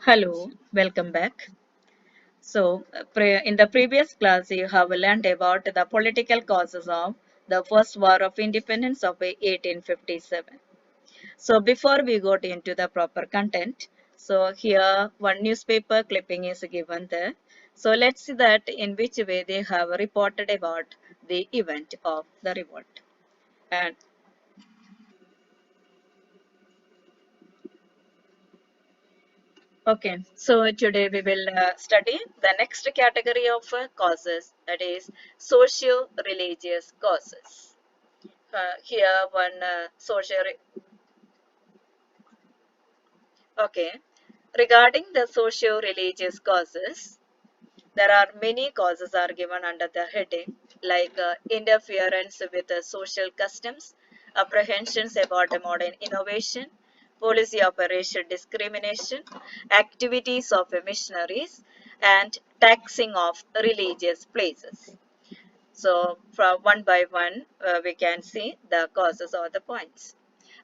Hello, welcome back. In the previous class, you have learned about the political causes of the First War of Independence of 1857. So, before we got into the proper content, here one newspaper clipping is given there. So, let's see that in which way they have reported about the event of the revolt. And okay, so today we will study the next category of causes, that is socio-religious causes. Here one okay, regarding the socio-religious causes, there are many causes are given under the heading like interference with social customs, apprehensions about modern innovation, policy of racial discrimination, activities of missionaries, and taxing of religious places. So, from one by one, we can see the causes or the points.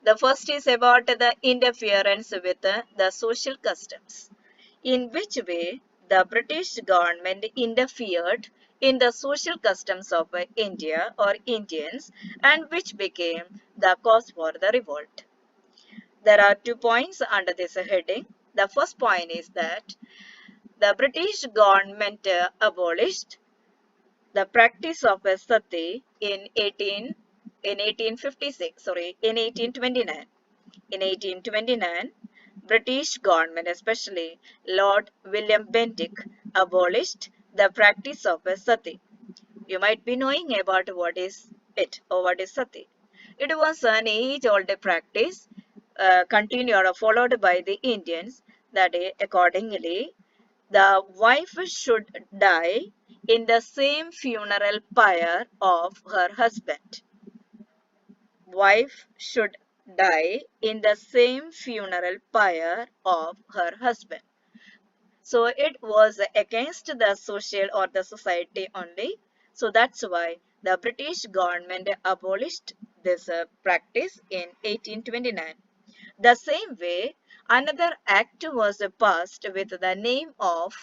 The first is about the interference with the social customs. In which way the British government interfered in the social customs of India or Indians, and which became the cause for the revolt. There are 2 points under this heading. The first point is that the British government abolished the practice of a sati in 1856, sorry, in 1829. In 1829, British government, especially Lord William Bentinck, abolished the practice of a sati. You might be knowing about what is it or what is sati. It was an age-old practice continued or followed by the Indians that accordingly the wife should die in the same funeral pyre of her husband. Wife should die in the same funeral pyre of her husband. So it was against the social or the society only. So that's why the British government abolished this practice in 1829. The same way, another act was passed with the name of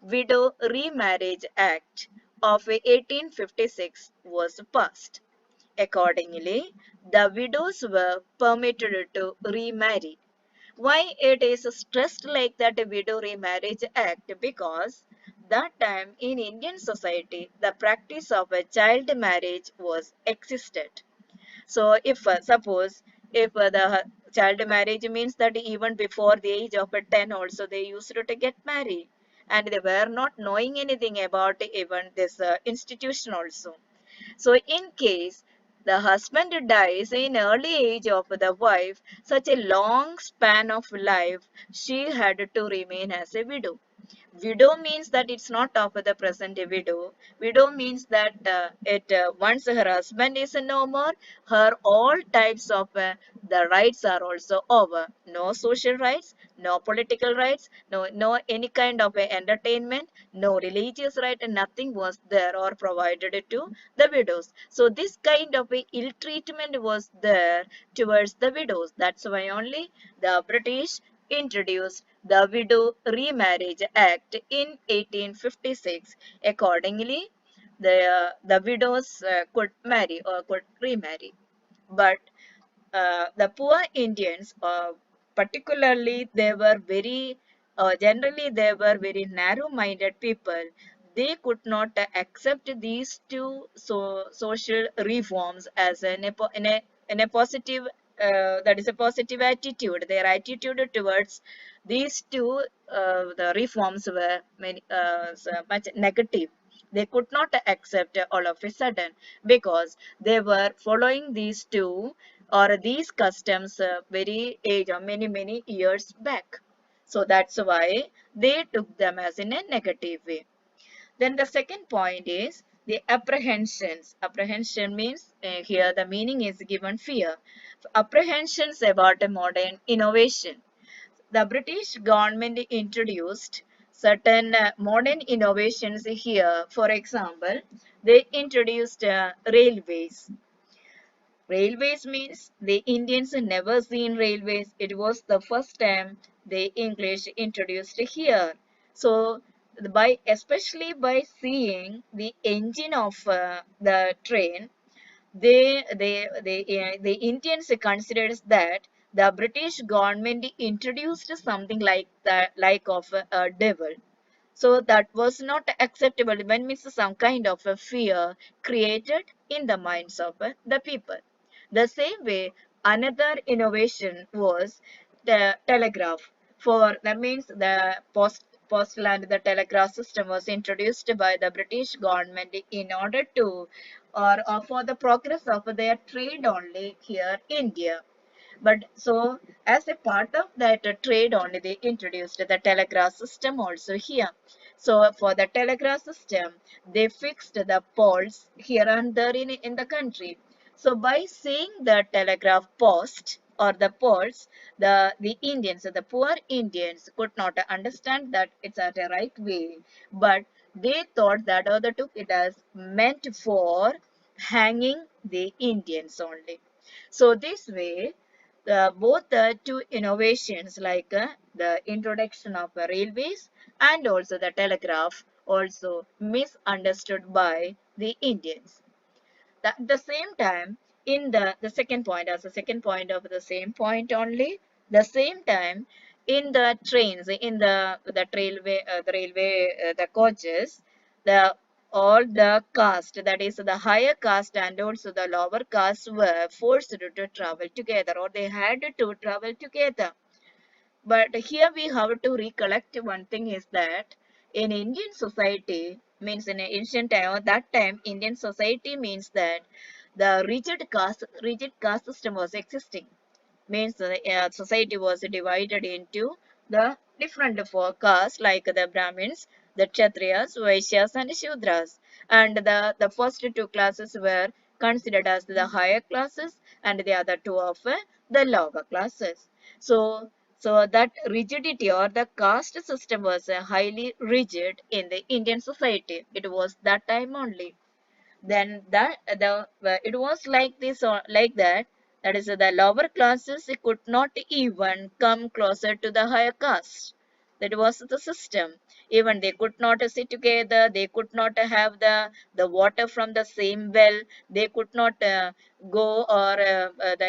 Widow Remarriage Act of 1856 was passed. Accordingly, the widows were permitted to remarry. Why it is stressed like that Widow Remarriage Act? Because that time in Indian society, the practice of a child marriage was existed. So if suppose if the child marriage means that even before the age of 10 also they used to get married, and they were not knowing anything about even this institution also. So in case the husband dies in early age of the wife, such a long span of life, she had to remain as a widow. Widow means that it's not of the present widow. Widow means that it once her husband is no more, her all types of the rights are also over. No social rights, no political rights, no any kind of entertainment, no religious right, and nothing was there or provided to the widows. So this kind of ill treatment was there towards the widows. That's why only the British introduced the Widow Remarriage Act in 1856. Accordingly, the widows could marry or could remarry. But the poor Indians, particularly, they were very, generally, they were very narrow-minded people. They could not accept these two social reforms as in a positive, that is a positive attitude. Their attitude towards these two the reforms were much negative. They could not accept all of a sudden because they were following these two or these customs very age or many years back. So that's why they took them as in a negative way. Then the second point is the apprehensions. Apprehension means here the meaning is given fear. Apprehensions about a modern innovation. The British government introduced certain modern innovations here. For example, they introduced railways. Railways means the Indians had never seen railways. It was the first time the English introduced here. So by especially by seeing the engine of the train, the Indians considered that the British government introduced something like that, like of a devil. So that was not acceptable when means some kind of a fear created in the minds of the people. The same way, another innovation was the telegraph. For that means the postal and the telegraph system was introduced by the British government in order to or for the progress of their trade only here in India. But so as a part of that trade only, they introduced the telegraph system also here. So for the telegraph system, they fixed the poles here and there in the country. So by seeing the telegraph post or the poles, the Indians, the poor Indians could not understand that it's at the right way, but they thought that other took it as meant for hanging the Indians only. So this way, both the two innovations like the introduction of railways and also the telegraph also misunderstood by the Indians. At the same time, in the second point, as a second point of the same point only, the same time in the trains, in the coaches, the all the caste, that is the higher caste and also the lower caste were forced to travel together, or they had to travel together. But here we have to recollect one thing is that in Indian society, means in ancient time, or that time, Indian society means that the rigid caste system was existing. Means the society was divided into the different four castes like the Brahmins, the Kshatriyas, Vaishyas, and Shudras. And the first two classes were considered as the higher classes, and the other two of the lower classes. So, so that rigidity or the caste system was highly rigid in the Indian society. It was that time only. Then it was like this or like that. That is, the lower classes could not even come closer to the higher caste. That was the system. Even they could not sit together. They could not have the water from the same well. They could not go or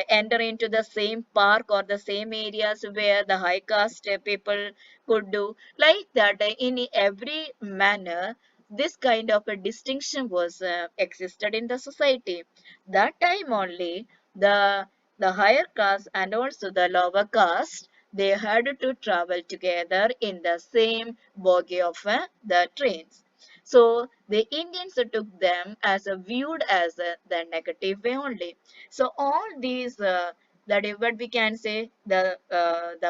enter into the same park or the same areas where the high caste people could do. Like that, in every manner, this kind of a distinction was existed in the society. That time only, the higher caste and also the lower caste, they had to travel together in the same bogie of the trains. So the Indians took them as a viewed as the negative way only. So all these that is what we can say, the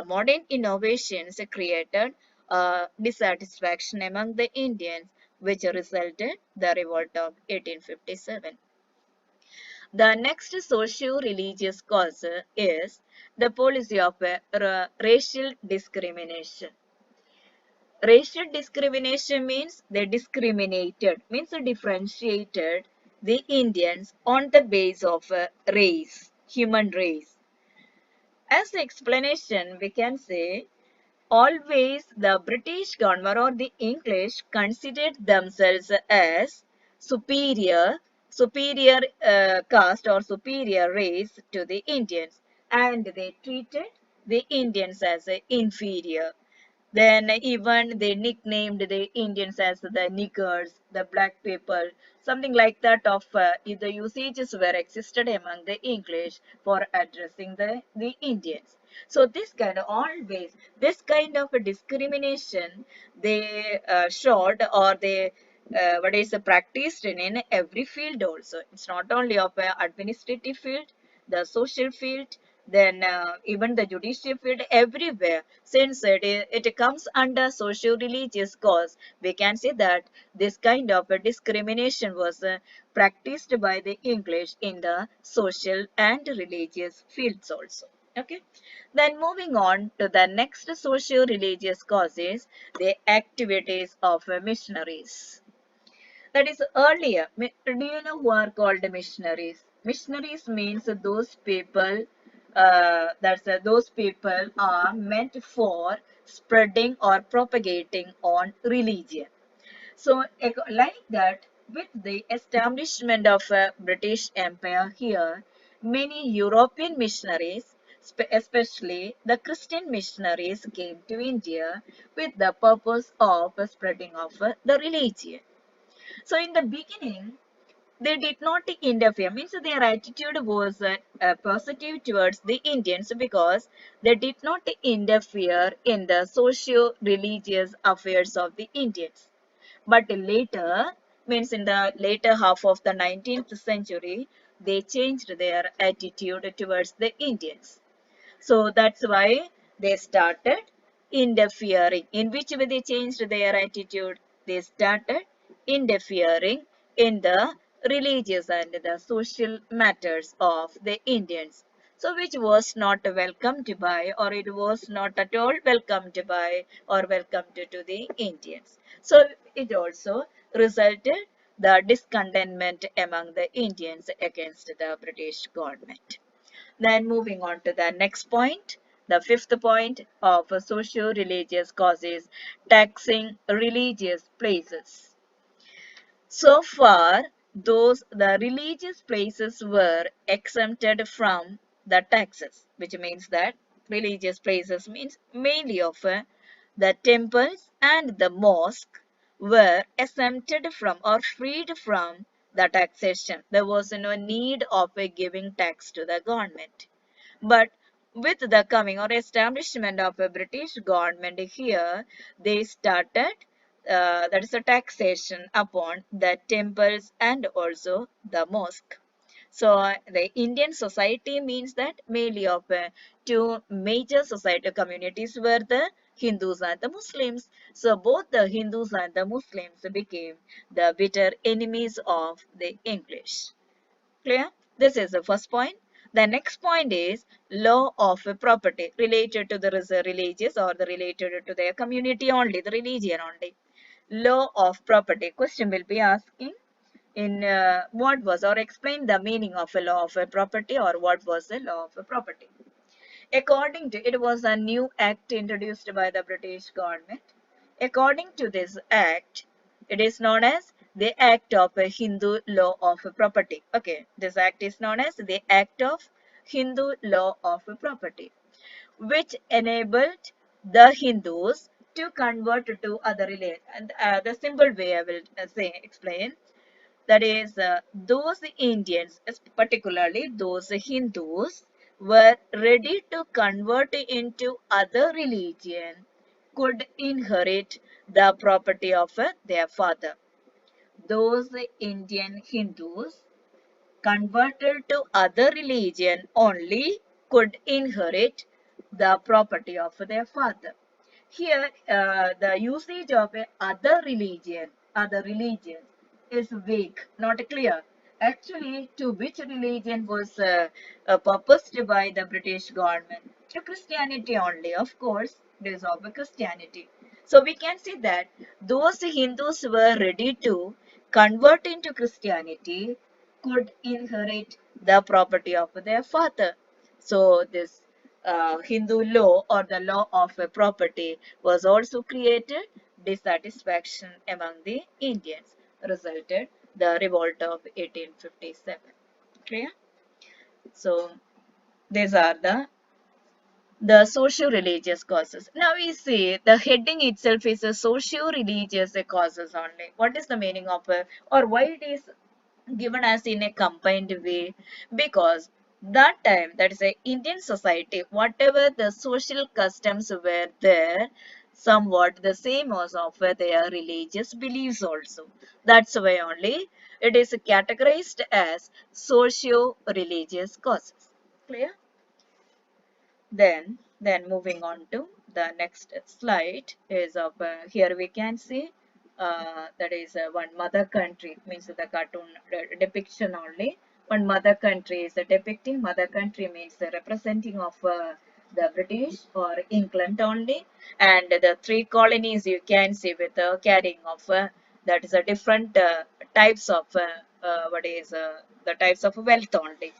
modern innovations created dissatisfaction among the Indians, which resulted the revolt of 1857. The next socio-religious cause is the policy of racial discrimination. Racial discrimination means they discriminated, means they differentiated the Indians on the base of race, human race. As the explanation, we can say always the British government or the English considered themselves as superior, superior caste or superior race to the Indians, and they treated the Indians as inferior. Then even they nicknamed the Indians as the niggers, the black people, something like that of the usages were existed among the English for addressing the Indians. So this kind of always, this kind of a discrimination they showed or they what is practiced in every field also. It's not only of administrative field, the social field, then even the judicial field, everywhere. Since it comes under socio-religious cause, we can say that this kind of a discrimination was practiced by the English in the social and religious fields also. Okay. Then moving on to the next socio-religious causes, the activities of missionaries. That is earlier. Do you know who are called missionaries? Missionaries means those people, those people are meant for spreading or propagating on religion. So, like that, with the establishment of a British Empire here, many European missionaries, especially the Christian missionaries, came to India with the purpose of spreading of the religion. So, in the beginning, they did not interfere, means their attitude was positive towards the Indians because they did not interfere in the socio-religious affairs of the Indians. But later, means in the later half of the 19th century, they changed their attitude towards the Indians. So that's why they started interfering. In which way they changed their attitude? They started interfering in the religious and the social matters of the Indians. So which was not welcomed by, or it was not at all welcomed by or welcomed to the Indians. So it also resulted the discontentment among the Indians against the British government. Then moving on to the next point, the fifth point of socio-religious causes, taxing religious places. So far, the religious places were exempted from the taxes, which means that religious places means mainly of the temples and the mosque were exempted from or freed from the taxation. There was no need of giving tax to the government. But with the coming or establishment of a British government here, they started that is a taxation upon the temples and also the mosque. So the Indian society means that mainly of two major society communities were the Hindus and the Muslims. So both the Hindus and the Muslims became the bitter enemies of the English. Clear? This is the first point. The next point is law of property related to the religious or the related to their community only, the religion only. Law of property. Question will be asking in what was or explain the meaning of a law of a property or what was the law of a property. According to it was a new act introduced by the British government. According to this act, it is known as the Act of Hindu Law of Property. Okay, this act is known as the Act of Hindu Law of Property, which enabled the Hindus to convert to other religion. And the simple way I will explain that is, those Indians, particularly those Hindus, were ready to convert into other religion, could inherit the property of their father. Those Indian Hindus converted to other religion only could inherit the property of their father. Here, the usage of a other religion is vague, not clear. Actually, to which religion was purposed by the British government? To Christianity only, of course, it is of Christianity. So we can see that those Hindus were ready to convert into Christianity could inherit the property of their father. So this Hindu law or the law of property was also created. Dissatisfaction among the Indians resulted the revolt of 1857. Clear? So these are the socio-religious causes. Now we see the heading itself is a socio-religious causes only. What is the meaning of or why it is given as in a combined way? Because that time, that is a Indian society, whatever the social customs were there, somewhat the same as of their religious beliefs also. That's why only it is categorized as socio-religious causes. Clear? Then moving on to the next slide is of here we can see that is one mother country, means the cartoon depiction only. One mother country is depicting. Mother country means the representing of the British or England only, and the three colonies you can see with the carrying of that is a different types of what is the types of wealth only.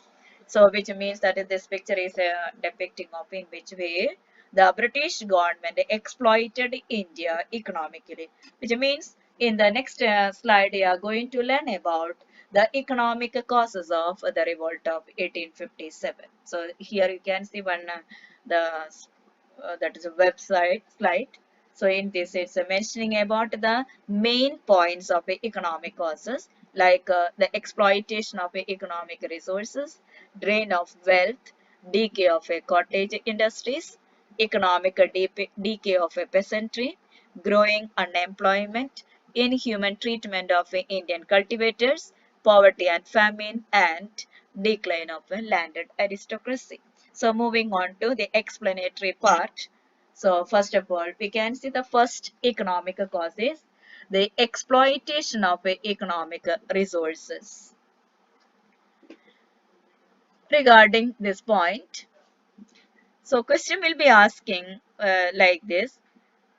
So, which means that this picture is depicting of in which way the British government exploited India economically. Which means in the next slide, we are going to learn about the economic causes of the revolt of 1857. So, here you can see one the that is a website slide. So in this, it's mentioning about the main points of economic causes, like the exploitation of economic resources, drain of wealth, decay of cottage industries, economic decay of peasantry, growing unemployment, inhuman treatment of Indian cultivators, poverty and famine, and decline of landed aristocracy. So moving on to the explanatory part. So first of all, we can see the first economic cause is the exploitation of economic resources. Regarding this point, so question will be asking like this.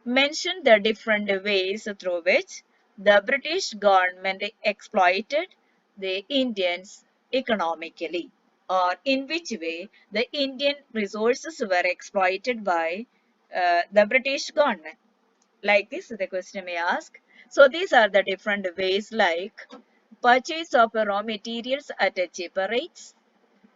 Mention the different ways through which the British government exploited the Indians economically, or in which way the Indian resources were exploited by the British government. Like this, the question may ask. So these are the different ways, like purchase of raw materials at a cheaper rates.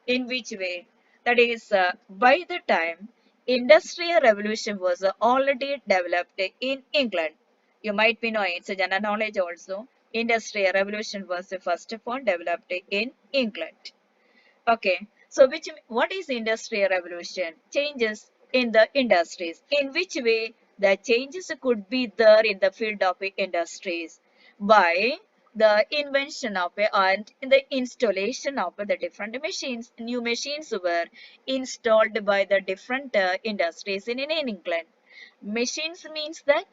In which way? That is, by the time industrial revolution was already developed in England. You might be knowing, it's a general knowledge also. Industrial revolution was first of all developed in England. Okay, so what is industrial revolution? Changes in the industries. In which way the changes could be there in the field of industries? By the invention of and the installation of the different machines. New machines were installed by the different industries in England. Machines means that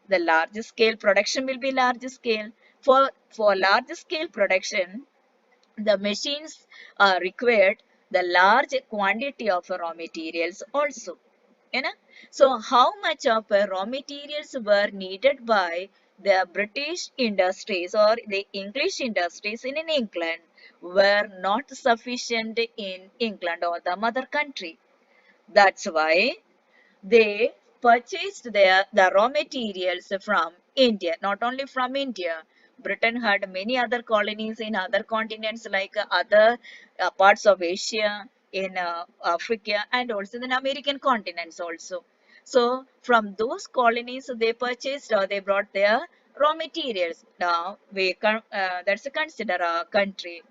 the large scale production will be large scale. For large scale production, the machines required the large quantity of raw materials also. You know? So how much of raw materials were needed by the British industries or the English industries in England were not sufficient in England or the mother country. That's why they purchased the raw materials from India, not only from India. Britain had many other colonies in other continents like other parts of Asia, in Africa, and also in the American continents also. So from those colonies, they purchased or they brought their raw materials. Now that's a consider a country.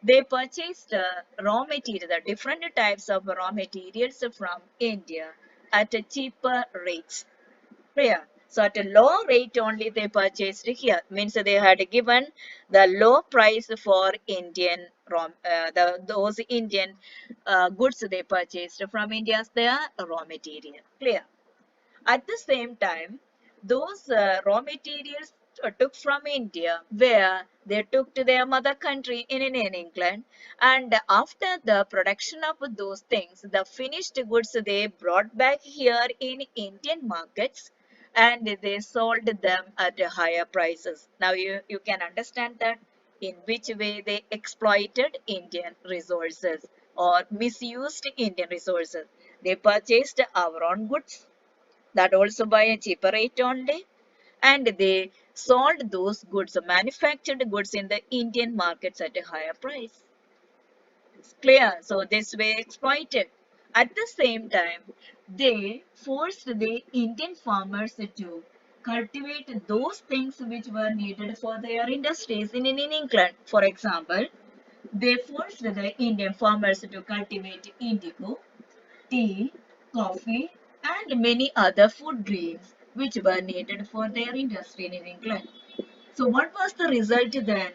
They purchased raw material, the different types of raw materials from India at a cheaper rates. Yeah. So at a low rate only they purchased here. Means they had given the low price for Indian those Indian goods they purchased from India's their raw material. Clear. At the same time, those raw materials took from India, where they took to their mother country in England, and after the production of those things, the finished goods they brought back here in Indian markets, and they sold them at higher prices. Now you can understand that in which way they exploited Indian resources or misused Indian resources. They purchased our own goods, that also by a cheaper rate only, and they sold those goods, manufactured goods in the Indian markets at a higher price. It's clear. So this way exploited. At the same time, they forced the Indian farmers to cultivate those things which were needed for their industries in England. For example, they forced the Indian farmers to cultivate indigo, tea, coffee, and many other food grains which were needed for their industry in England. So, what was the result then?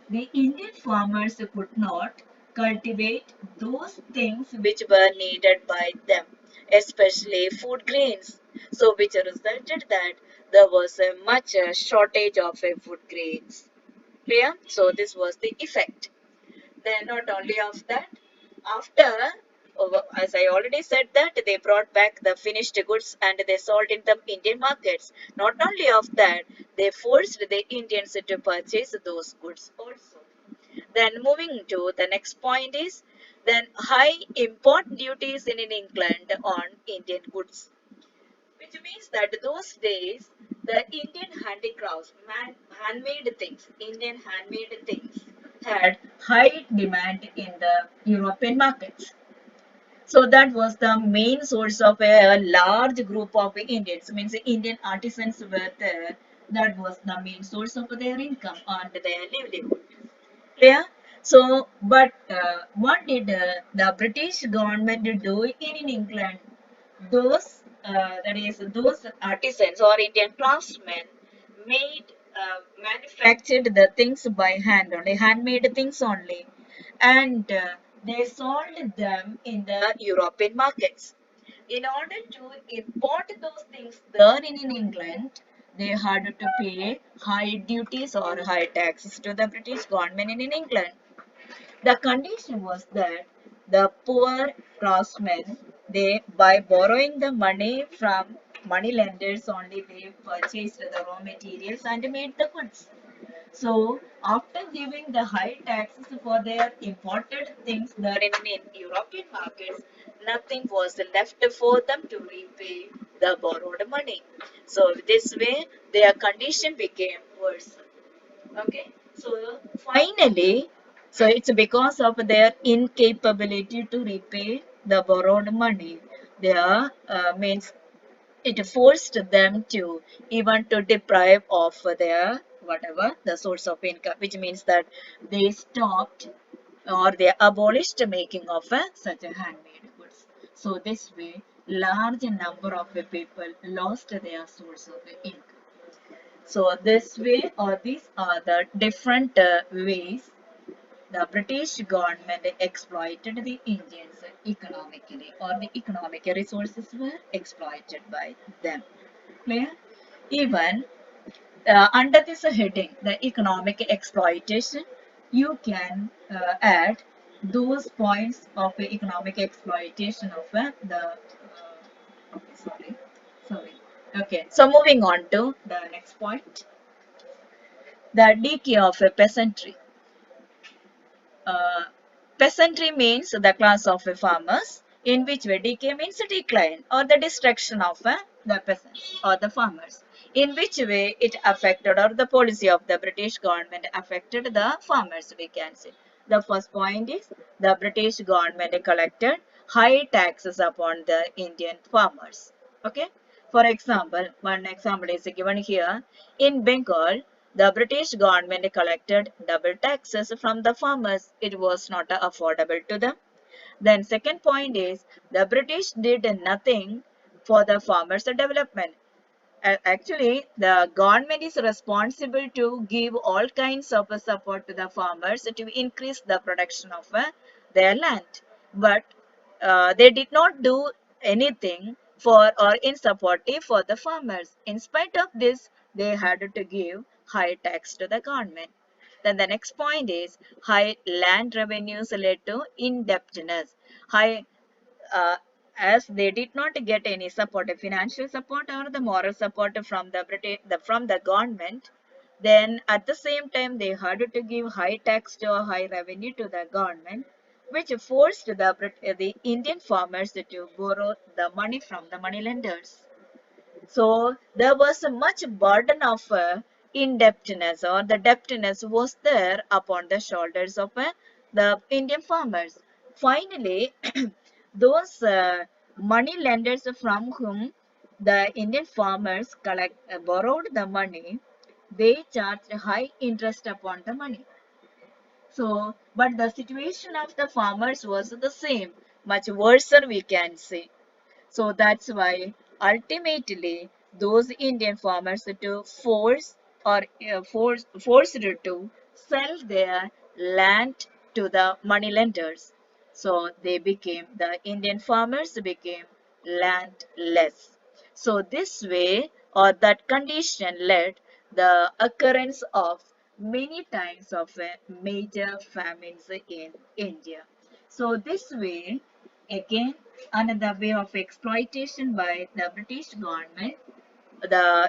The Indian farmers could not cultivate those things which were needed by them, especially food grains. So, which resulted that there was a much shortage of food grains. Clear? So, this was the effect. Then not only of that, after, as I already said that they brought back the finished goods and they sold in the Indian markets. Not only of that, they forced the Indians to purchase those goods also. Then moving to the next point is then high import duties in England on Indian goods, which means that those days the Indian handicrafts, handmade things, Indian handmade things had high demand in the European markets. So that was the main source of a large group of Indians. Means Indian artisans were there. That was the main source of their income and their livelihood. Yeah. So, but what did the British government do in England? Those that is those artisans or Indian craftsmen made manufactured the things by hand only, handmade things only, and they sold them in the European markets. In order to import those things there in England, they had to pay high duties or high taxes to the British government in England. The condition was that the poor craftsmen, they by borrowing the money from money lenders only, they purchased the raw materials and made the goods. So after giving the high taxes for their imported things there in European markets, nothing was left for them to repay the borrowed money. So this way their condition became worse. Okay, so finally, so it's because of their incapability to repay the borrowed money. Their means it forced them to even to deprive of their whatever the source of income, which means that they stopped or they abolished making of such a handmade goods. So this way, large number of people lost their source of income. So this way or these are the different ways the British government exploited the Indians economically or the economic resources were exploited by them. Clear? Even under this heading, the economic exploitation, you can add those points of the economic exploitation of okay, sorry. Okay, so moving on to the next point, the decay of a peasantry. Uh, Peasantry means the class of farmers, in which way decay means decline or the destruction of the peasants or the farmers. In which way it affected or the policy of the British government affected the farmers, we can say. The first point is the British government collected high taxes upon the Indian farmers. Okay. For example, one example is given here. In Bengal, the British government collected double taxes from the farmers. It was not affordable to them. Then second point is the British did nothing for the farmers' development. Actually, the government is responsible to give all kinds of support to the farmers to increase the production of their land. But they did not do anything for or in supportive for the farmers. In spite of this, they had to give high tax to the government. Then the next point is high land revenues led to indebtedness. High as they did not get any support, financial support or the moral support from the from the government, then at the same time they had to give high tax or high revenue to the government, which forced the Indian farmers to borrow the money from the money lenders. So there was a much burden of indebtedness or the debtedness was there upon the shoulders of the Indian farmers. Finally, those money lenders from whom the Indian farmers borrowed the money, they charged high interest upon the money. So, but the situation of the farmers was the same, much worse we can say. So that's why ultimately those Indian farmers to forced to sell their land to the money lenders. So they became the Indian farmers became landless. So this way or that condition led the occurrence of many times of major famines in India. So this way again another way of exploitation by the British government,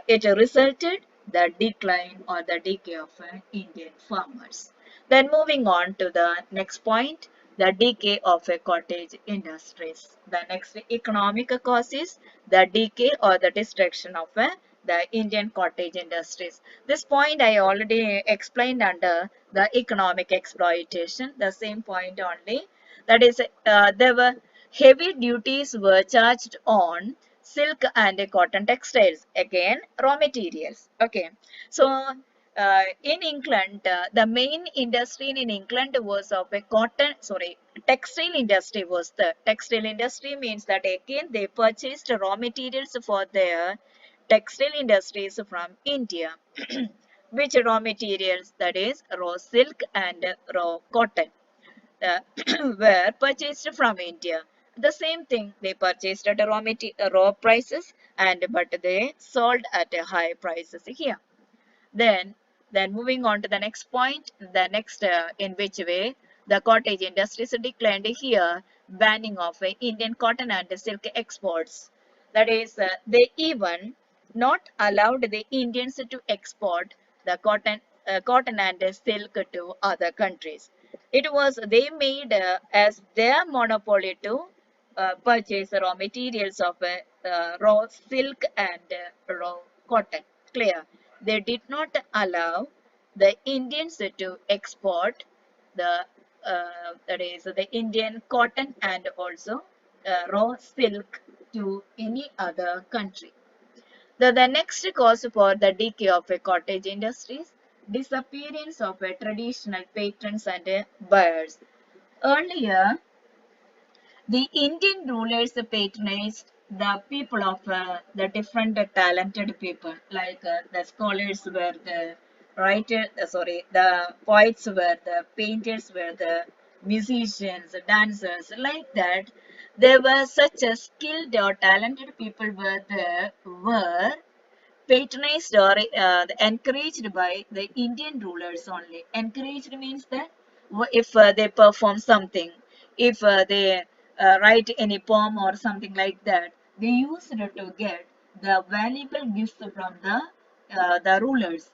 it resulted the decline or the decay of Indian farmers. Then moving on to the next point, the decay of a cottage industries. The next economic cause is the decay or the destruction of the Indian cottage industries. This point I already explained under the economic exploitation, the same point only. That is, there were heavy duties were charged on silk and cotton textiles. Again, raw materials. Okay. So in England, the main industry in England was of a textile industry was the textile industry means that again they purchased raw materials for their textile industries from India. Which raw materials? That is raw silk and raw cotton uh, were purchased from India. The same thing they purchased at raw prices and but they sold at a high prices here. Then, then moving on to the next point, the next in which way the cottage industries declined here, banning of Indian cotton and silk exports. That is, they even not allowed the Indians to export the cotton and silk to other countries. It was they made as their monopoly to purchase raw materials of raw silk and raw cotton. Clear? They did not allow the Indians to export the that is the Indian cotton and also raw silk to any other country. The next cause for the decay of a cottage industries, disappearance of a traditional patrons and buyers. Earlier, the Indian rulers patronized the people of the different talented people, like the scholars were the the poets were the painters were the musicians, dancers, like that. There were such a skilled or talented people were patronized or encouraged by the Indian rulers only. Encouraged means that if they perform something, if they write any poem or something like that, they used to get the valuable gifts from the rulers.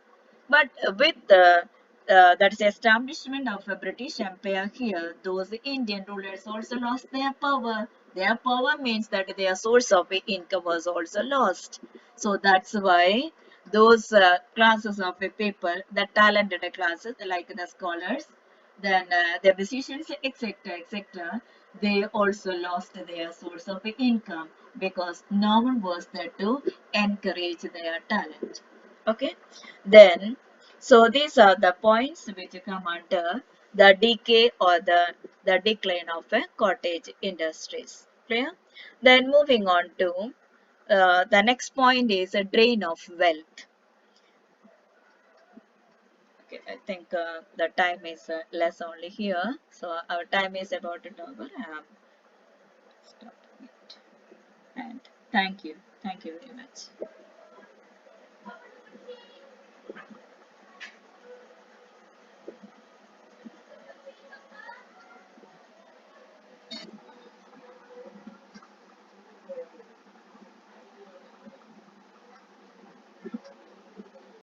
But with that is establishment of a British Empire here, those Indian rulers also lost their power. Their power means that their source of income was also lost. So that's why those classes of people, the talented classes like the scholars, then the musicians, etc., etc., they also lost their source of income because no one was there to encourage their talent. Okay, then so these are the points which come under the decay or the decline of a cottage industries. Clear? Then moving on to the next point is a drain of wealth. Okay, I think the time is less only here. So our time is about to over. I am stopping it. And thank you. Thank you very much.